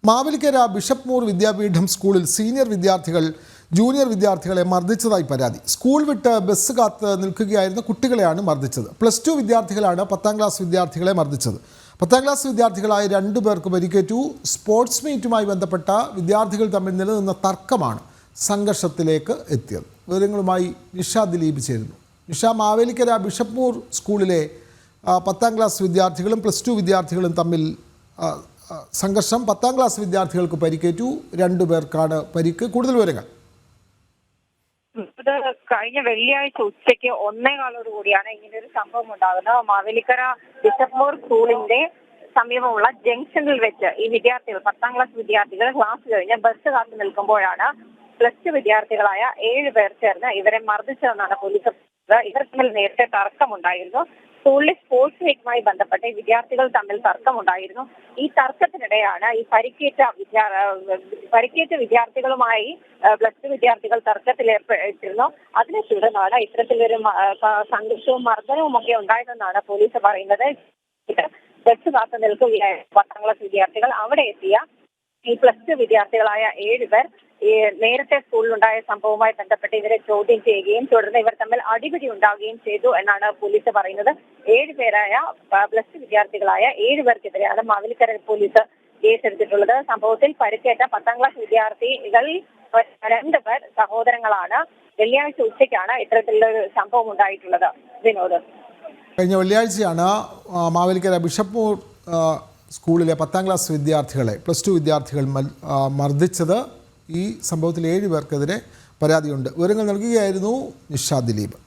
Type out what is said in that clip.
Mavelikkara bishop Moore വിദ്യാപീഠം സ്കൂളിൽ senior വിദ്യാർത്ഥികൾ junior വിദ്യാർത്ഥികളെ മർദ്ദിച്ചതായി പരാതി. സ്കൂൾ വിട്ട് ബസ് കാത്ത് നിൽക്കുകയായിരുന്ന കുട്ടികളെയാണ് മർദ്ദിച്ചത്. +2 വിദ്യാർത്ഥികളാണ് 10ാം ക്ലാസ് വിദ്യാർത്ഥികളെ മർദ്ദിച്ചത്. 10ാം ക്ലാസ് വിദ്യാർത്ഥികളായ 2 പേർക്ക് പരിക്കേറ്റു. സ്പോർട്സ് മീറ്റുമായി ബന്ധപ്പെട്ട വിദ്യാർത്ഥികൾ തമ്മിൽ നിലനിന്ന തർക്കമാണ് സംഘർഷത്തിലേക്ക് എത്തിയത്. വിവരങ്ങളുമായി നിഷ ദിലീപ് ചേരുന്നു. നിഷ, മാവേലിക്കര ബിഷപ്പ് മൂർ സ്കൂളിലെ 10ാം ക്ലാസ് വിദ്യാർത്ഥികളും +2 വിദ്യാർത്ഥികളും തമ്മിൽ സംഘർഷം. 10ാം ക്ലാസ് വിദ്യാർത്ഥികൾക്ക് പരിക്കേറ്റു. 2 പേർക്കാണ് പരിക്ക്. കൂടുതൽ വിവരങ്ങൾ. കഴിഞ്ഞ വെള്ളിയാഴ്ച ഉച്ചയ്ക്ക് 1:15 കൂടിയാണ് ഇങ്ങനൊരു സംഭവം ഉണ്ടാകുന്നത്. മാവേലിക്കര ബിഷപ്പ് മൂർ സ്കൂളിന്റെ സമീപമുള്ള ജംഗ്ഷനിൽ വെച്ച് ഈ വിദ്യാർത്ഥികൾ 10ാം ക്ലാസ് വിദ്യാർത്ഥികൾ ക്ലാസ് കഴിഞ്ഞ് ബസ് കാത്തു നിൽക്കുമ്പോഴാണ് +2 വിദ്യാർത്ഥികളായ 7 പേർ ചേർന്ന് ഇവരെ മർദ്ദിച്ചതെന്നാണ് പോലീസ്. ഇവർ തമ്മിൽ നേരത്തെ തർക്കമുണ്ടായിരുന്നു. സ്കൂളിലെ സ്പോർട്സ് മീറ്റുമായി ബന്ധപ്പെട്ട് വിദ്യാർത്ഥികൾ തമ്മിൽ തർക്കമുണ്ടായിരുന്നു. ഈ തർക്കത്തിനിടെയാണ് ഈ പരിക്കേറ്റ വിദ്യാർത്ഥികളുമായി +2 വിദ്യാർത്ഥികൾ തർക്കത്തിലേർപ്പെട്ടിരുന്നു. അതിനെ തുടർന്നാണ് ഇത്തരത്തിലൊരു സംഘർഷവും മർദ്ദനവും ഒക്കെ ഉണ്ടായതെന്നാണ് പോലീസ് പറയുന്നത്. ബസ് കാത്തു നിൽക്കുകയായ 10ാം ക്ലാസ് വിദ്യാർത്ഥികൾ അവിടെ എത്തിയ ഈ +2 വിദ്യാർത്ഥികളായ 7 പേർ നേരത്തെ സ്കൂളിലുണ്ടായ സംഭവവുമായി ബന്ധപ്പെട്ട് ഇവരെ ചോദ്യം ചെയ്യുകയും തുടർന്ന് ഇവർ തമ്മിൽ അടിപിടി ഉണ്ടാവുകയും ചെയ്തു എന്നാണ് പോലീസ് പറയുന്നത്. 7 പേരായ +2 വിദ്യാർത്ഥികളായ 7 പേർക്കെതിരെയാണ് മാവേലിക്കര പോലീസ് കേസെടുത്തിട്ടുള്ളത്. സംഭവത്തിൽ പരിക്കേറ്റ 10ാം ക്ലാസ് വിദ്യാർത്ഥികൾ 2 പേർ സഹോദരങ്ങളാണ്. വെള്ളിയാഴ്ച ഉച്ചയ്ക്കാണ് ഇത്തരത്തിലൊരു സംഭവം ഉണ്ടായിട്ടുള്ളത്. വിനോദ്, കഴിഞ്ഞ വെള്ളിയാഴ്ചയാണ് മാവേലിക്കര ബിഷപ്പ് മൂർ സ്കൂളിലെ 10ാം ക്ലാസ് വിദ്യാർത്ഥികളെ +2 വിദ്യാർത്ഥികൾ മർദ്ദിച്ചത്. ഈ സംഭവത്തിൽ 7 പേർക്കെതിരെ പരാതിയുണ്ട്. വിവരങ്ങൾ നൽകുകയായിരുന്നു നിഷ ദിലീപ്.